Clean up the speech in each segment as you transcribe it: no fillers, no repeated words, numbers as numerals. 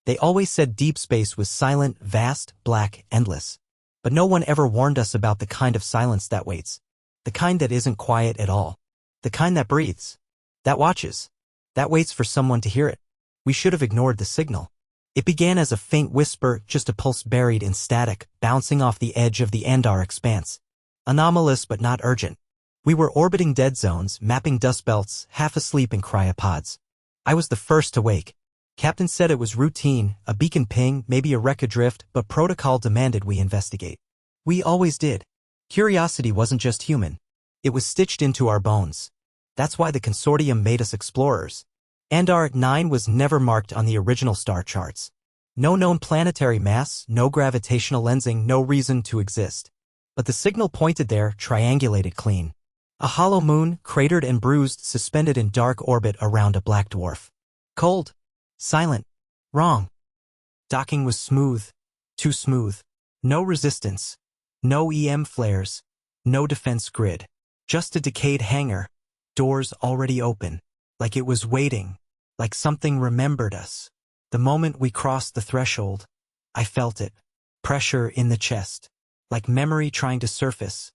They always said deep space was silent, vast, black, endless. But no one ever warned us about the kind of silence that waits. The kind that isn't quiet at all. The kind that breathes. That watches. That waits for someone to hear it. We should have ignored the signal. It began as a faint whisper, just a pulse buried in static, bouncing off the edge of the Andar expanse. Anomalous but not urgent. We were orbiting dead zones, mapping dust belts, half asleep in cryopods. I was the first to wake. Captain said it was routine, a beacon ping, maybe a wreck adrift, but protocol demanded we investigate. We always did. Curiosity wasn't just human. It was stitched into our bones. That's why the consortium made us explorers. Andar-9 was never marked on the original star charts. No known planetary mass, no gravitational lensing, no reason to exist. But the signal pointed there, triangulated clean. A hollow moon, cratered and bruised, suspended in dark orbit around a black dwarf. Cold. Silent. Wrong. Docking was smooth. Too smooth. No resistance. No EM flares. No defense grid. Just a decayed hangar. Doors already open. Like it was waiting. Like something remembered us. The moment we crossed the threshold, I felt it. Pressure in the chest. Like memory trying to surface.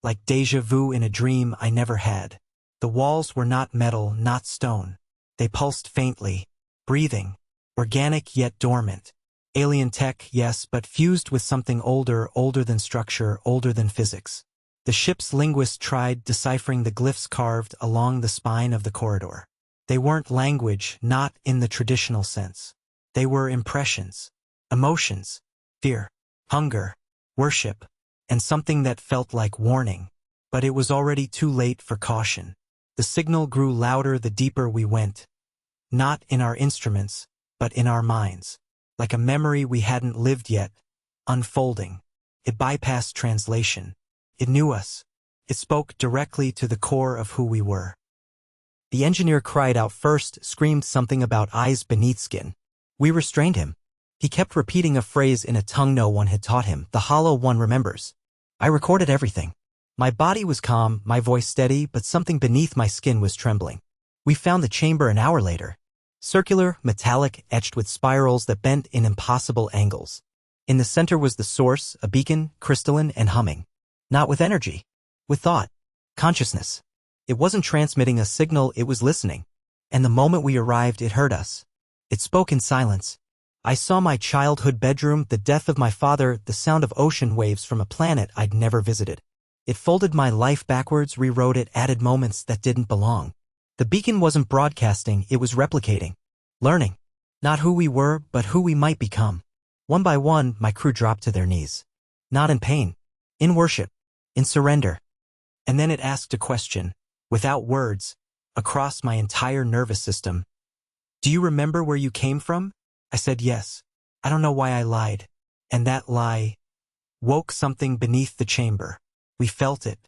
Like déjà vu in a dream I never had. The walls were not metal, not stone. They pulsed faintly. Breathing. Organic yet dormant. Alien tech, yes, but fused with something older, older than structure, older than physics. The ship's linguist tried deciphering the glyphs carved along the spine of the corridor. They weren't language, not in the traditional sense. They were impressions. Emotions. Fear. Hunger. Worship. And something that felt like warning. But it was already too late for caution. The signal grew louder the deeper we went. Not in our instruments, but in our minds. Like a memory we hadn't lived yet, unfolding. It bypassed translation. It knew us. It spoke directly to the core of who we were. The engineer cried out first, screamed something about eyes beneath skin. We restrained him. He kept repeating a phrase in a tongue no one had taught him, the hollow one remembers. I recorded everything. My body was calm, my voice steady, but something beneath my skin was trembling. We found the chamber an hour later. Circular, metallic, etched with spirals that bent in impossible angles. In the center was the source, a beacon, crystalline and humming. Not with energy. With thought. Consciousness. It wasn't transmitting a signal, it was listening. And the moment we arrived, it heard us. It spoke in silence. I saw my childhood bedroom, the death of my father, the sound of ocean waves from a planet I'd never visited. It folded my life backwards, rewrote it, added moments that didn't belong. The beacon wasn't broadcasting, it was replicating. Learning. Not who we were, but who we might become. One by one, my crew dropped to their knees. Not in pain. In worship. In surrender. And then it asked a question, without words, across my entire nervous system. Do you remember where you came from? I said yes. I don't know why I lied. And that lie woke something beneath the chamber. We felt it.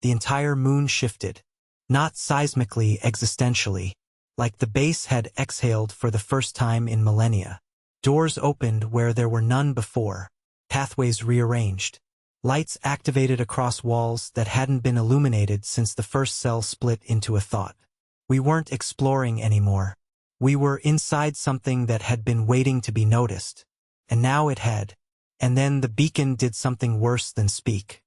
The entire moon shifted. Not seismically, existentially. Like the base had exhaled for the first time in millennia. Doors opened where there were none before. Pathways rearranged. Lights activated across walls that hadn't been illuminated since the first cell split into a thought. We weren't exploring anymore. We were inside something that had been waiting to be noticed. And now it had. And then the beacon did something worse than speak.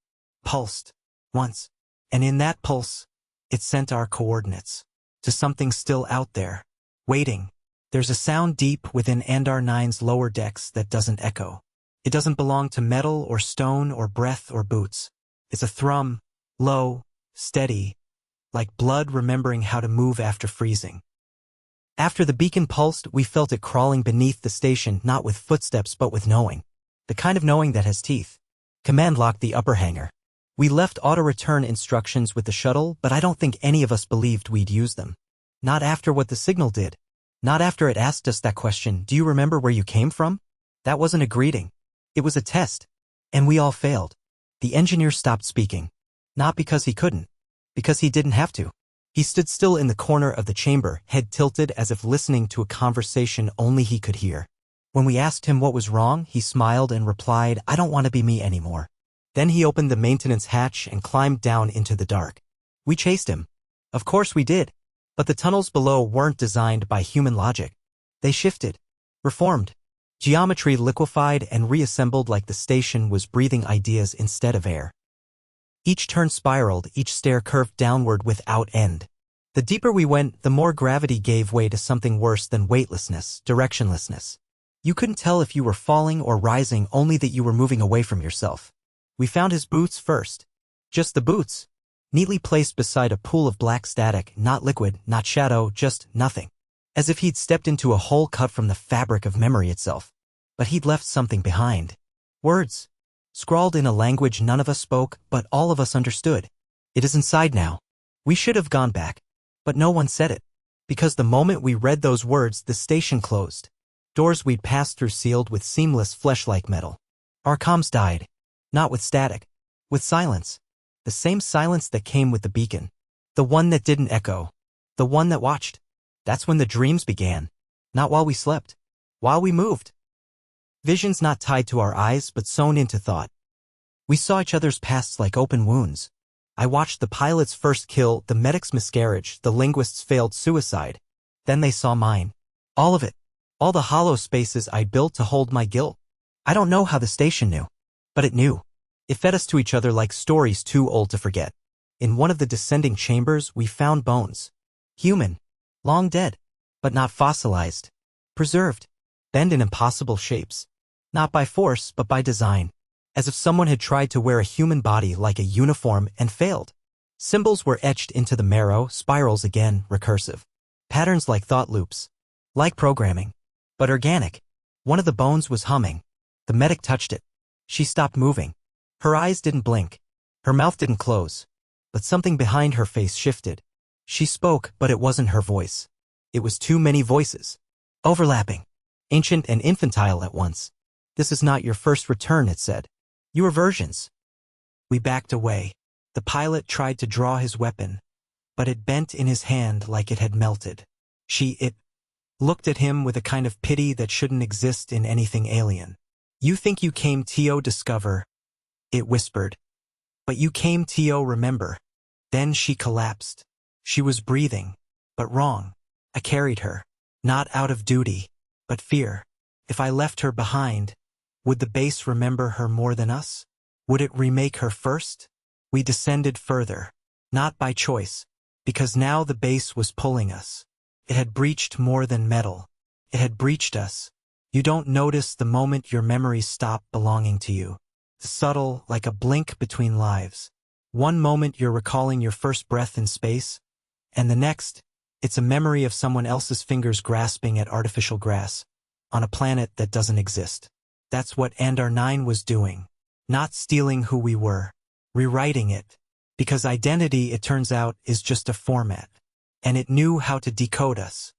Pulsed. Once. And in that pulse, it sent our coordinates. To something still out there. Waiting. There's a sound deep within Andar-9's lower decks that doesn't echo. It doesn't belong to metal or stone or breath or boots. It's a thrum, low, steady, like blood remembering how to move after freezing. After the beacon pulsed, we felt it crawling beneath the station, not with footsteps but with knowing. The kind of knowing that has teeth. Command locked the upper hangar. We left auto-return instructions with the shuttle, but I don't think any of us believed we'd use them. Not after what the signal did. Not after it asked us that question, do you remember where you came from? That wasn't a greeting. It was a test. And we all failed. The engineer stopped speaking. Not because he couldn't. Because he didn't have to. He stood still in the corner of the chamber, head tilted as if listening to a conversation only he could hear. When we asked him what was wrong, he smiled and replied, I don't want to be me anymore. Then he opened the maintenance hatch and climbed down into the dark. We chased him. Of course we did. But the tunnels below weren't designed by human logic. They shifted. Reformed. Geometry liquefied and reassembled like the station was breathing ideas instead of air. Each turn spiraled, each stair curved downward without end. The deeper we went, the more gravity gave way to something worse than weightlessness, directionlessness. You couldn't tell if you were falling or rising, only that you were moving away from yourself. We found his boots first. Just the boots. Neatly placed beside a pool of black static, not liquid, not shadow, just nothing. As if he'd stepped into a hole cut from the fabric of memory itself. But he'd left something behind. Words. Scrawled in a language none of us spoke, but all of us understood. It is inside now. We should have gone back. But no one said it. Because the moment we read those words, the station closed. Doors we'd passed through sealed with seamless flesh-like metal. Our comms died. Not with static. With silence. The same silence that came with the beacon. The one that didn't echo. The one that watched. That's when the dreams began. Not while we slept. While we moved. Visions not tied to our eyes but sewn into thought. We saw each other's pasts like open wounds. I watched the pilot's first kill, the medic's miscarriage, the linguist's failed suicide. Then they saw mine. All of it. All the hollow spaces I built to hold my guilt. I don't know how the station knew. But it knew. It fed us to each other like stories too old to forget. In one of the descending chambers, we found bones. Human. Long dead. But not fossilized. Preserved. Bent in impossible shapes. Not by force, but by design. As if someone had tried to wear a human body like a uniform and failed. Symbols were etched into the marrow, spirals again, recursive. Patterns like thought loops. Like programming. But organic. One of the bones was humming. The medic touched it. She stopped moving. Her eyes didn't blink. Her mouth didn't close. But something behind her face shifted. She spoke, but it wasn't her voice. It was too many voices. Overlapping. Ancient and infantile at once. This is not your first return, it said. You are versions. We backed away. The pilot tried to draw his weapon, but it bent in his hand like it had melted. It looked at him with a kind of pity that shouldn't exist in anything alien. You think you came to discover, it whispered. But you came to remember. Then she collapsed. She was breathing, but wrong. I carried her, not out of duty, but fear. If I left her behind, would the base remember her more than us? Would it remake her first? We descended further, not by choice, because now the base was pulling us. It had breached more than metal. It had breached us. You don't notice the moment your memories stop belonging to you. Subtle, like a blink between lives. One moment you're recalling your first breath in space, and the next, it's a memory of someone else's fingers grasping at artificial grass, on a planet that doesn't exist. That's what Andar-9 was doing. Not stealing who we were. Rewriting it. Because identity, it turns out, is just a format. And it knew how to decode us.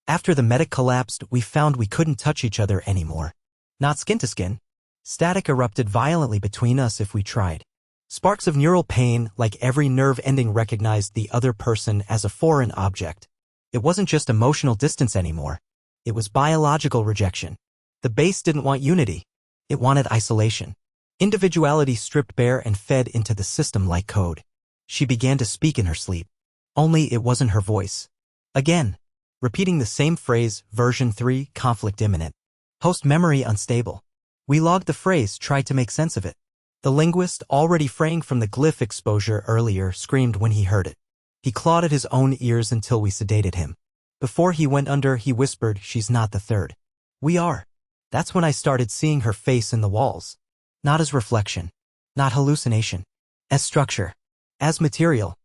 After the medic collapsed, we found we couldn't touch each other anymore. Not skin to skin. Static erupted violently between us if we tried. Sparks of neural pain, like every nerve ending recognized the other person as a foreign object. It wasn't just emotional distance anymore. It was biological rejection. The base didn't want unity. It wanted isolation. Individuality stripped bare and fed into the system like code. She began to speak in her sleep. Only it wasn't her voice. Again. Repeating the same phrase, version 3, conflict imminent. Host memory unstable. We logged the phrase, tried to make sense of it. The linguist, already fraying from the glyph exposure earlier, screamed when he heard it. He clawed at his own ears until we sedated him. Before he went under, he whispered, "She's not the third. We are." That's when I started seeing her face in the walls. Not as reflection. Not hallucination. As structure. As material.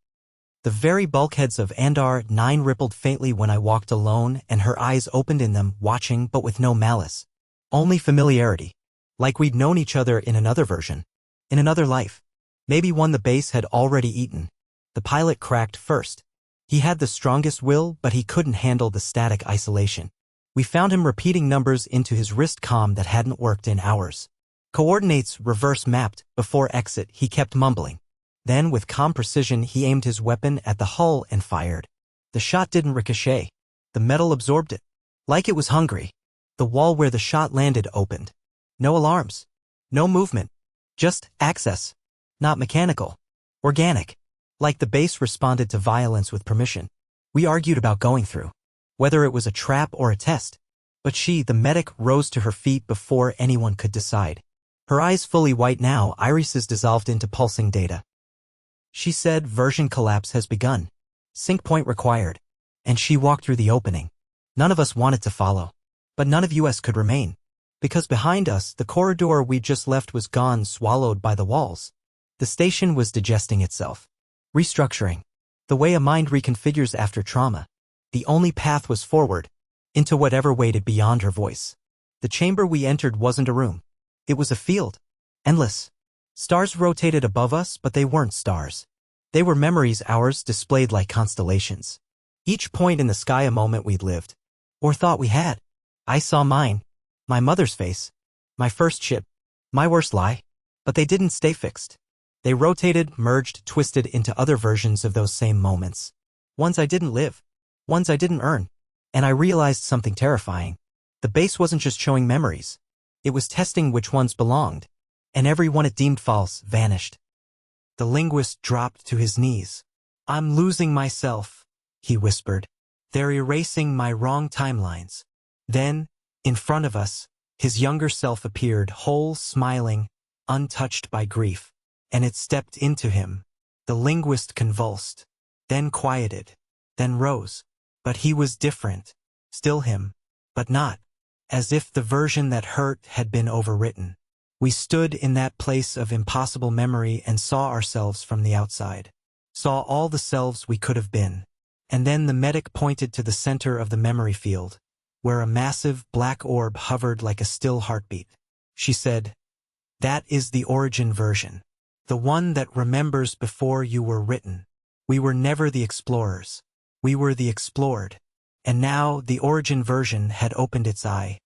The very bulkheads of Andar-9 rippled faintly when I walked alone, and her eyes opened in them, watching but with no malice. Only familiarity. Like we'd known each other in another version. In another life. Maybe one the base had already eaten. The pilot cracked first. He had the strongest will, but he couldn't handle the static isolation. We found him repeating numbers into his wrist comm that hadn't worked in hours. Coordinates reverse mapped. Before exit, he kept mumbling. Then, with calm precision, he aimed his weapon at the hull and fired. The shot didn't ricochet. The metal absorbed it. Like it was hungry. The wall where the shot landed opened. No alarms. No movement. Just access. Not mechanical. Organic. Like the base responded to violence with permission. We argued about going through. Whether it was a trap or a test. But she, the medic, rose to her feet before anyone could decide. Her eyes fully white now, irises dissolved into pulsing data. She said, "Version collapse has begun. Sync point required." And she walked through the opening. None of us wanted to follow. But none of us could remain. Because behind us, the corridor we just left was gone, swallowed by the walls. The station was digesting itself. Restructuring. The way a mind reconfigures after trauma. The only path was forward, into whatever waited beyond her voice. The chamber we entered wasn't a room. It was a field. Endless. Stars rotated above us, but they weren't stars. They were memories, ours, displayed like constellations. Each point in the sky a moment we'd lived. Or thought we had. I saw mine. My mother's face. My first ship. My worst lie. But they didn't stay fixed. They rotated, merged, twisted into other versions of those same moments. Ones I didn't live. Ones I didn't earn. And I realized something terrifying. The base wasn't just showing memories. It was testing which ones belonged. And every one it deemed false vanished. The linguist dropped to his knees. "I'm losing myself," he whispered. "They're erasing my wrong timelines." Then, in front of us, his younger self appeared, whole, smiling, untouched by grief. And it stepped into him. The linguist convulsed, then quieted, then rose. But he was different. Still him, but not. As if the version that hurt had been overwritten. We stood in that place of impossible memory and saw ourselves from the outside. Saw all the selves we could have been. And then the medic pointed to the center of the memory field, where a massive black orb hovered like a still heartbeat. She said, "That is the origin version. The one that remembers before you were written. We were never the explorers. We were the explored." And now the origin version had opened its eye.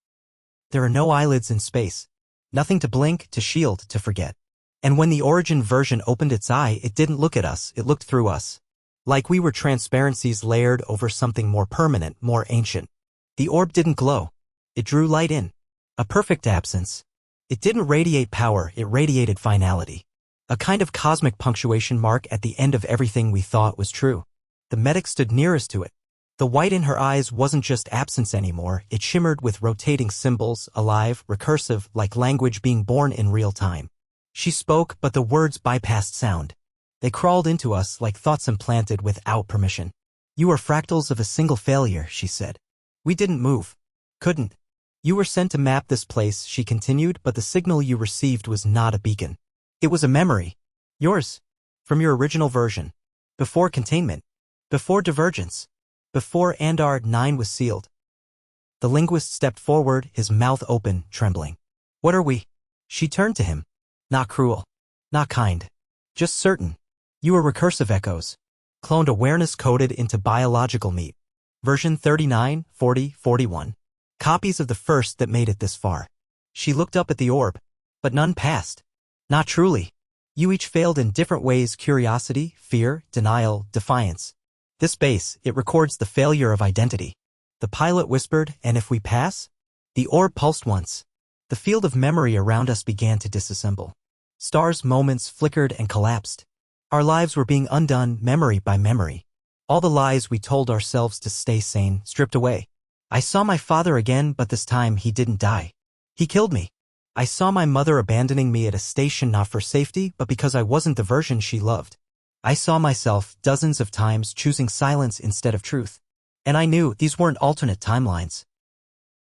There are no eyelids in space. Nothing to blink, to shield, to forget. And when the origin version opened its eye, it didn't look at us, it looked through us. Like we were transparencies layered over something more permanent, more ancient. The orb didn't glow. It drew light in. A perfect absence. It didn't radiate power, it radiated finality. A kind of cosmic punctuation mark at the end of everything we thought was true. The medic stood nearest to it. The white in her eyes wasn't just absence anymore, it shimmered with rotating symbols, alive, recursive, like language being born in real time. She spoke, but the words bypassed sound. They crawled into us like thoughts implanted without permission. "You are fractals of a single failure," she said. "We didn't move. Couldn't. You were sent to map this place," she continued, "but the signal you received was not a beacon. It was a memory. Yours. From your original version. Before containment. Before divergence. Before Andar-9 was sealed." The linguist stepped forward, his mouth open, trembling. "What are we?" She turned to him. "Not cruel. Not kind. Just certain. You are recursive echoes. Cloned awareness coded into biological meat. Version 39, 40, 41. Copies of the first that made it this far." She looked up at the orb. But none passed. "Not truly. You each failed in different ways: curiosity, fear, denial, defiance. This base, it records the failure of identity." The pilot whispered, "And if we pass?" The orb pulsed once. The field of memory around us began to disassemble. Stars' moments flickered and collapsed. Our lives were being undone, memory by memory. All the lies we told ourselves to stay sane, stripped away. I saw my father again, but this time he didn't die. He killed me. I saw my mother abandoning me at a station, not for safety, but because I wasn't the version she loved. I saw myself dozens of times choosing silence instead of truth. And I knew these weren't alternate timelines.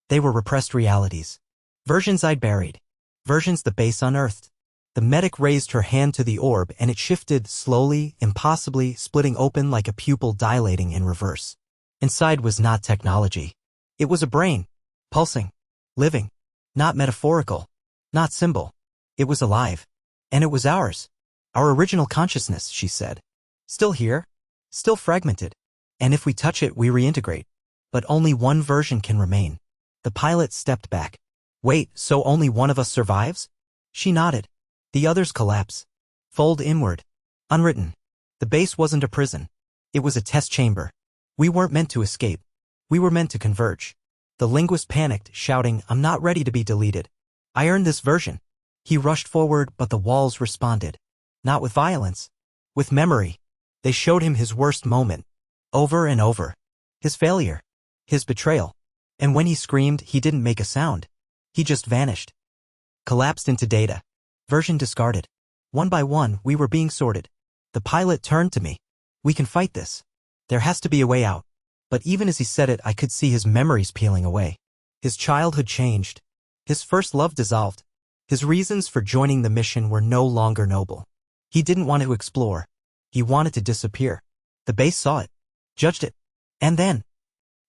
They were repressed realities. Versions I'd buried. Versions the base unearthed. The medic raised her hand to the orb and it shifted slowly, impossibly, splitting open like a pupil dilating in reverse. Inside was not technology. It was a brain. Pulsing. Living. Not metaphorical. Not symbol. It was alive. And it was ours. Our original consciousness, she said. Still here. Still fragmented. And if we touch it, we reintegrate. But only one version can remain. The pilot stepped back. Wait, so only one of us survives? She nodded. The others collapse. Fold inward. Unwritten. The base wasn't a prison. It was a test chamber. We weren't meant to escape. We were meant to converge. The linguist panicked, shouting, "I'm not ready to be deleted. I earned this version." He rushed forward, but the walls responded. Not with violence. With memory. They showed him his worst moment. Over and over. His failure. His betrayal. And when he screamed, he didn't make a sound. He just vanished. Collapsed into data. Version discarded. One by one, we were being sorted. The pilot turned to me. We can fight this. There has to be a way out. But even as he said it, I could see his memories peeling away. His childhood changed. His first love dissolved. His reasons for joining the mission were no longer noble. He didn't want to explore. He wanted to disappear. The base saw it, judged it, and then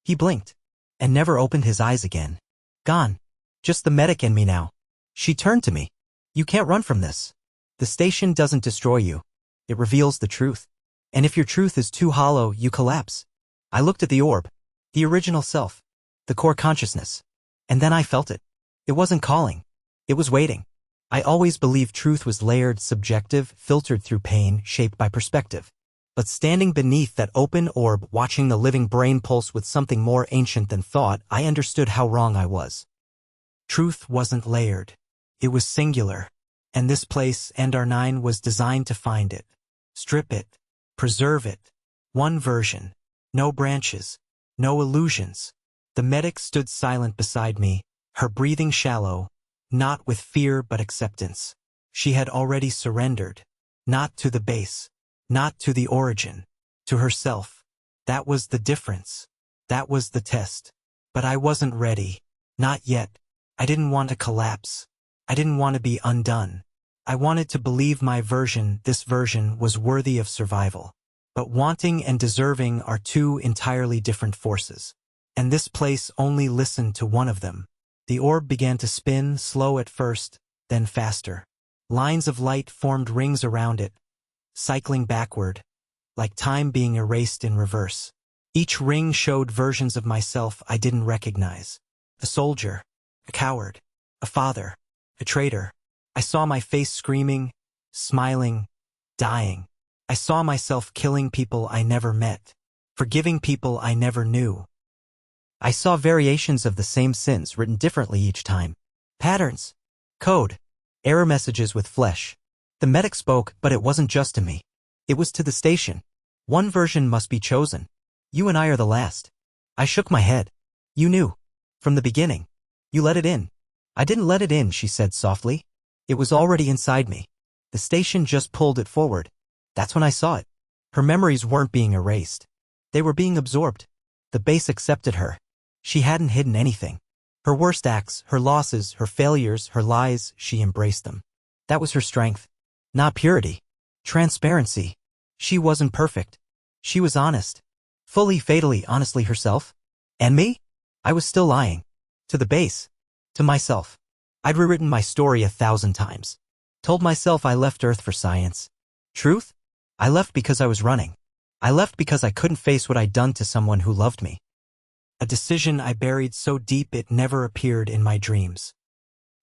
he blinked and never opened his eyes again. Gone. Just the medic and me now. She turned to me. You can't run from this. The station doesn't destroy you. It reveals the truth. And if your truth is too hollow, you collapse. I looked at the orb, the original self, the core consciousness, and then I felt it. It wasn't calling. It was waiting. I always believed truth was layered, subjective, filtered through pain, shaped by perspective. But standing beneath that open orb, watching the living brain pulse with something more ancient than thought, I understood how wrong I was. Truth wasn't layered. It was singular. And this place, Andar-9, was designed to find it. Strip it. Preserve it. One version. No branches. No illusions. The medic stood silent beside me, her breathing shallow, not with fear but acceptance. She had already surrendered. Not to the base. Not to the origin. To herself. That was the difference. That was the test. But I wasn't ready. Not yet. I didn't want to collapse. I didn't want to be undone. I wanted to believe my version, this version, was worthy of survival. But wanting and deserving are two entirely different forces. And this place only listened to one of them. The orb began to spin, slow at first, then faster. Lines of light formed rings around it, cycling backward, like time being erased in reverse. Each ring showed versions of myself I didn't recognize. A soldier, a coward, a father, a traitor. I saw my face screaming, smiling, dying. I saw myself killing people I never met, forgiving people I never knew. I saw variations of the same sins written differently each time. Patterns, code, error messages with flesh. The medic spoke, but it wasn't just to me. It was to the station. One version must be chosen. You and I are the last. I shook my head. You knew. From the beginning. You let it in. I didn't let it in, she said softly. It was already inside me. The station just pulled it forward. That's when I saw it. Her memories weren't being erased. They were being absorbed. The base accepted her. She hadn't hidden anything. Her worst acts, her losses, her failures, her lies, she embraced them. That was her strength. Not purity. Transparency. She wasn't perfect. She was honest. Fully, fatally, honestly herself. And me? I was still lying. To the base. To myself. I'd rewritten my story 1,000 times. Told myself I left Earth for science. Truth? I left because I was running. I left because I couldn't face what I'd done to someone who loved me. A decision I buried so deep it never appeared in my dreams.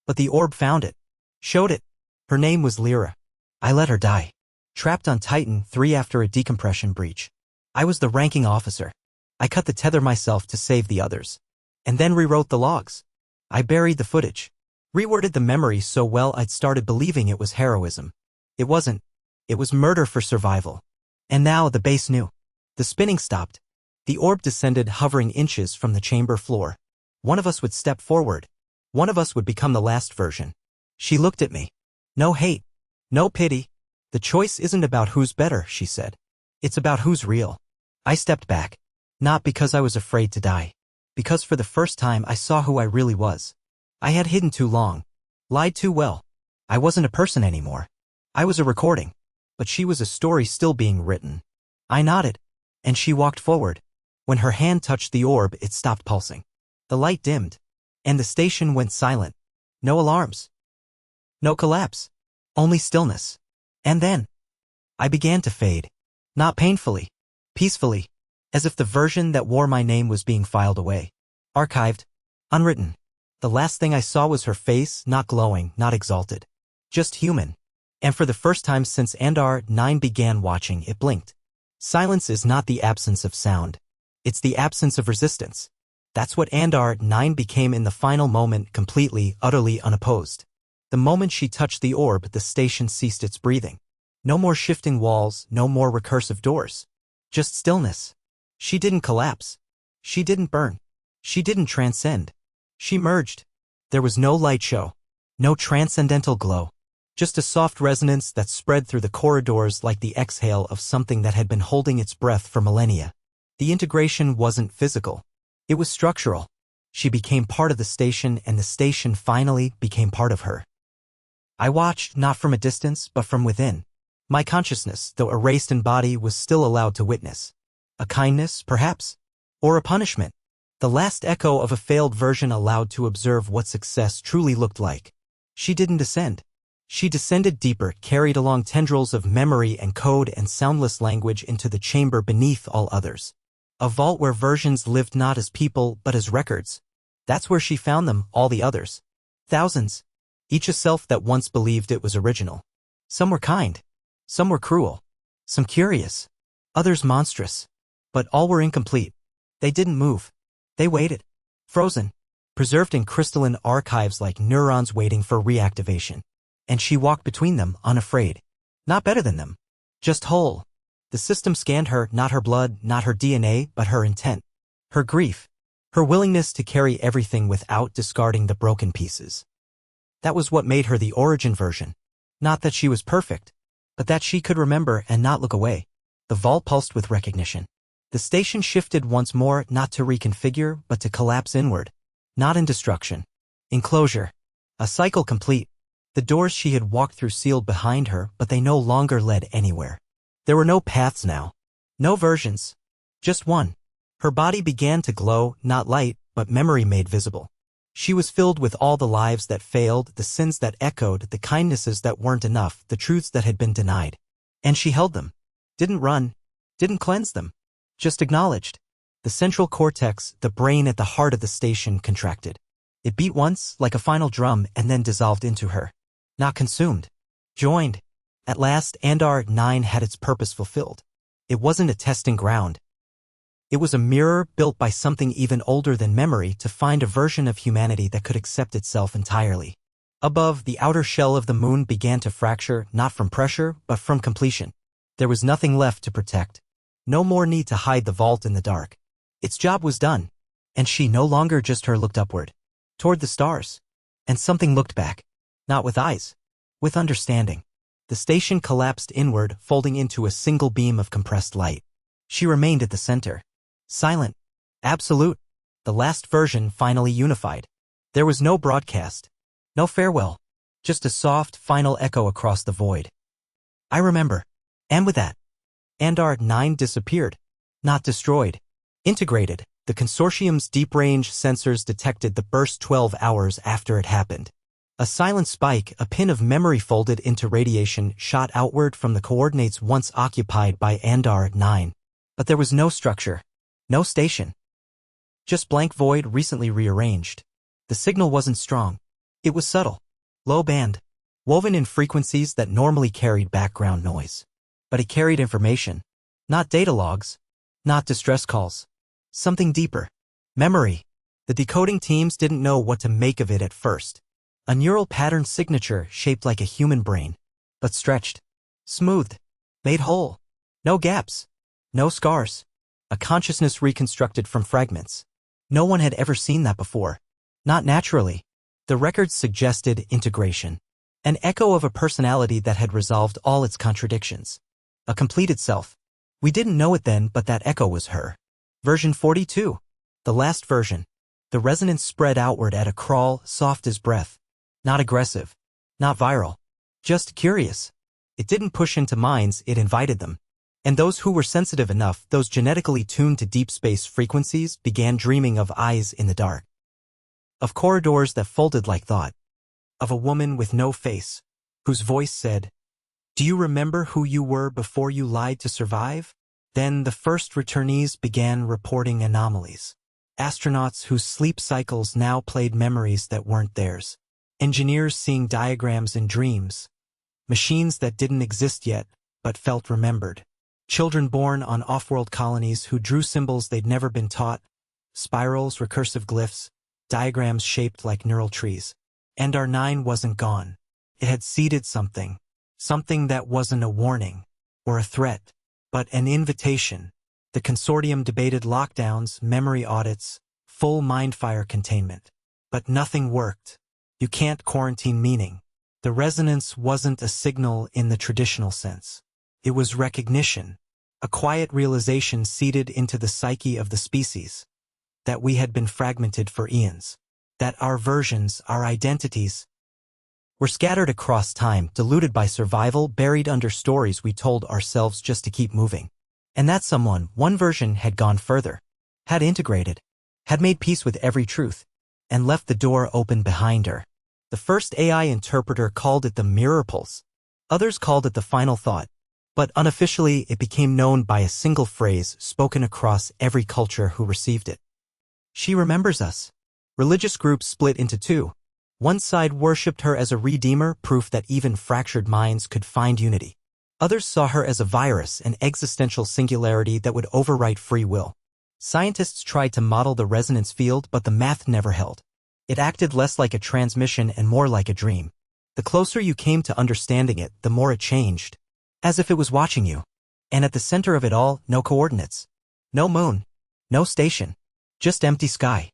But the orb found it. Showed it. Her name was Lyra. I let her die. Trapped on Titan 3 after a decompression breach. I was the ranking officer. I cut the tether myself to save the others. And then rewrote the logs. I buried the footage. Reworded the memory so well I'd started believing it was heroism. It wasn't. It was murder for survival. And now the base knew. The spinning stopped. The orb descended, hovering inches from the chamber floor. One of us would step forward. One of us would become the last version. She looked at me. No hate. No pity. The choice isn't about who's better, she said. It's about who's real. I stepped back. Not because I was afraid to die. Because for the first time I saw who I really was. I had hidden too long. Lied too well. I wasn't a person anymore. I was a recording. But she was a story still being written. I nodded. And she walked forward. When her hand touched the orb, it stopped pulsing. The light dimmed. And the station went silent. No alarms. No collapse. Only stillness. And then I began to fade. Not painfully. Peacefully. As if the version that wore my name was being filed away. Archived. Unwritten. The last thing I saw was her face, not glowing, not exalted. Just human. And for the first time since Andar-9 began watching, it blinked. Silence is not the absence of sound. It's the absence of resistance. That's what Andar-9 became in the final moment, completely, utterly unopposed. The moment she touched the orb, the station ceased its breathing. No more shifting walls, no more recursive doors. Just stillness. She didn't collapse. She didn't burn. She didn't transcend. She merged. There was no light show. No transcendental glow. Just a soft resonance that spread through the corridors like the exhale of something that had been holding its breath for millennia. The integration wasn't physical. It was structural. She became part of the station, and the station finally became part of her. I watched, not from a distance, but from within. My consciousness, though erased in body, was still allowed to witness. A kindness, perhaps? Or a punishment? The last echo of a failed version allowed to observe what success truly looked like. She didn't descend. She descended deeper, carried along tendrils of memory and code and soundless language into the chamber beneath all others. A vault where versions lived not as people but as records. That's where she found them, all the others. Thousands. Each a self that once believed it was original. Some were kind. Some were cruel. Some curious. Others monstrous. But all were incomplete. They didn't move. They waited. Frozen. Preserved in crystalline archives like neurons waiting for reactivation. And she walked between them, unafraid. Not better than them. Just whole. The system scanned her, not her blood, not her DNA, but her intent. Her grief. Her willingness to carry everything without discarding the broken pieces. That was what made her the origin version. Not that she was perfect, but that she could remember and not look away. The vault pulsed with recognition. The station shifted once more, not to reconfigure, but to collapse inward. Not in destruction. In closure. A cycle complete. The doors she had walked through sealed behind her, but they no longer led anywhere. There were no paths now. No versions. Just one. Her body began to glow, not light, but memory made visible. She was filled with all the lives that failed, the sins that echoed, the kindnesses that weren't enough, the truths that had been denied. And she held them. Didn't run. Didn't cleanse them. Just acknowledged. The central cortex, the brain at the heart of the station, contracted. It beat once, like a final drum, and then dissolved into her. Not consumed. Joined. At last, Andar-9 had its purpose fulfilled. It wasn't a testing ground. It was a mirror built by something even older than memory to find a version of humanity that could accept itself entirely. Above, the outer shell of the moon began to fracture, not from pressure, but from completion. There was nothing left to protect. No more need to hide the vault in the dark. Its job was done. And she no longer just her looked upward. Toward the stars. And something looked back. Not with eyes. With understanding. The station collapsed inward, folding into a single beam of compressed light. She remained at the center. Silent. Absolute. The last version finally unified. There was no broadcast. No farewell. Just a soft, final echo across the void. I remember. And with that, Andar-9 disappeared. Not destroyed. Integrated. The consortium's deep-range sensors detected the burst 12 hours after it happened. A silent spike, a pin of memory folded into radiation, shot outward from the coordinates once occupied by Andar-9. But there was no structure. No station. Just blank void recently rearranged. The signal wasn't strong. It was subtle. Low band. Woven in frequencies that normally carried background noise. But it carried information. Not data logs. Not distress calls. Something deeper. Memory. The decoding teams didn't know what to make of it at first. A neural pattern signature shaped like a human brain. But stretched. Smoothed. Made whole. No gaps. No scars. A consciousness reconstructed from fragments. No one had ever seen that before. Not naturally. The records suggested integration. An echo of a personality that had resolved all its contradictions. A completed self. We didn't know it then, but that echo was her. Version 42. The last version. The resonance spread outward at a crawl, soft as breath. Not aggressive. Not viral. Just curious. It didn't push into minds, it invited them. And those who were sensitive enough, those genetically tuned to deep space frequencies, began dreaming of eyes in the dark. Of corridors that folded like thought. Of a woman with no face, whose voice said, "Do you remember who you were before you lied to survive?" Then the first returnees began reporting anomalies. Astronauts whose sleep cycles now played memories that weren't theirs. Engineers seeing diagrams in dreams. Machines that didn't exist yet, but felt remembered. Children born on off-world colonies who drew symbols they'd never been taught. Spirals, recursive glyphs, diagrams shaped like neural trees. Andar-9 wasn't gone. It had seeded something. Something that wasn't a warning or a threat, but an invitation. The consortium debated lockdowns, memory audits, full mindfire containment. But nothing worked. You can't quarantine meaning. The resonance wasn't a signal in the traditional sense. It was recognition, a quiet realization seeded into the psyche of the species, that we had been fragmented for eons, that our versions, our identities, were scattered across time, diluted by survival, buried under stories we told ourselves just to keep moving. And that someone, one version, had gone further, had integrated, had made peace with every truth, and left the door open behind her. The first AI interpreter called it the mirror pulse. Others called it the final thought. But unofficially, it became known by a single phrase spoken across every culture who received it. She remembers us. Religious groups split into two. One side worshipped her as a redeemer, proof that even fractured minds could find unity. Others saw her as a virus, an existential singularity that would overwrite free will. Scientists tried to model the resonance field, but the math never held. It acted less like a transmission and more like a dream. The closer you came to understanding it, the more it changed, as if it was watching you. And at the center of it all, no coordinates. No moon. No station. Just empty sky.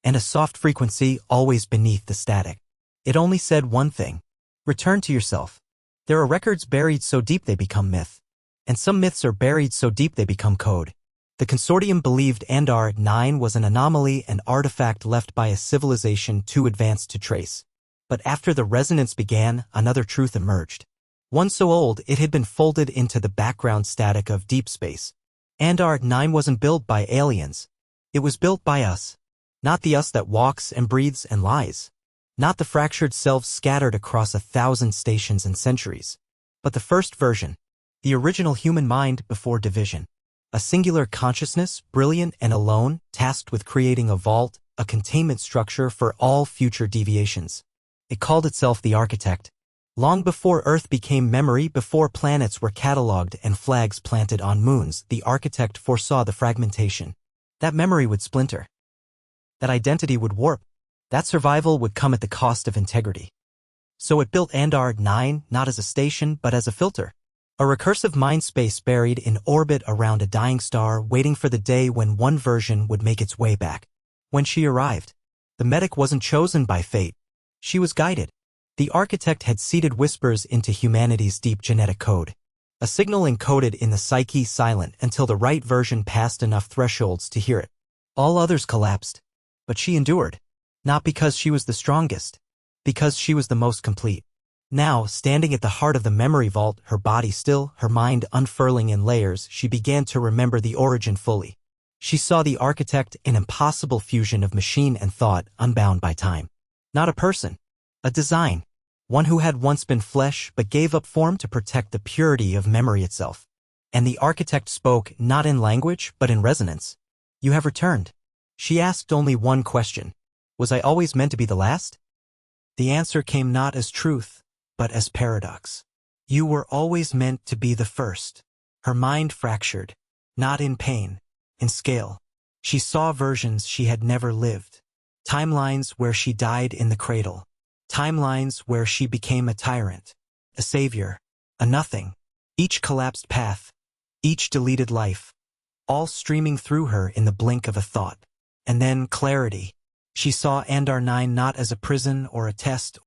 And a soft frequency always beneath the static. It only said one thing. Return to yourself. There are records buried so deep they become myth. And some myths are buried so deep they become code. The consortium believed Andar-9 was an anomaly, an artifact left by a civilization too advanced to trace. But after the resonance began, another truth emerged. One so old it had been folded into the background static of deep space. Andar-9 wasn't built by aliens. It was built by us. Not the us that walks and breathes and lies. Not the fractured selves scattered across 1,000 stations and centuries. But the first version. The original human mind before division. A singular consciousness, brilliant and alone, tasked with creating a vault, a containment structure for all future deviations. It called itself the Architect. Long before Earth became memory, before planets were catalogued and flags planted on moons, the Architect foresaw the fragmentation. That memory would splinter. That identity would warp. That survival would come at the cost of integrity. So it built Andar-9 not as a station but as a filter. A recursive mind space buried in orbit around a dying star, waiting for the day when one version would make its way back. When she arrived, the medic wasn't chosen by fate. She was guided. The Architect had seeded whispers into humanity's deep genetic code. A signal encoded in the psyche, silent until the right version passed enough thresholds to hear it. All others collapsed. But she endured. Not because she was the strongest. Because she was the most complete. Now, standing at the heart of the memory vault, her body still, her mind unfurling in layers, she began to remember the origin fully. She saw the Architect, an impossible fusion of machine and thought, unbound by time. Not a person. A design. One who had once been flesh but gave up form to protect the purity of memory itself. And the Architect spoke, not in language, but in resonance. You have returned. She asked only one question. Was I always meant to be the last? The answer came not as truth, but as paradox. You were always meant to be the first. Her mind fractured, not in pain, in scale. She saw versions she had never lived. Timelines where she died in the cradle. Timelines where she became a tyrant, a savior, a nothing. Each collapsed path, each deleted life, all streaming through her in the blink of a thought. And then clarity. She saw Andar-9 not as a prison or a test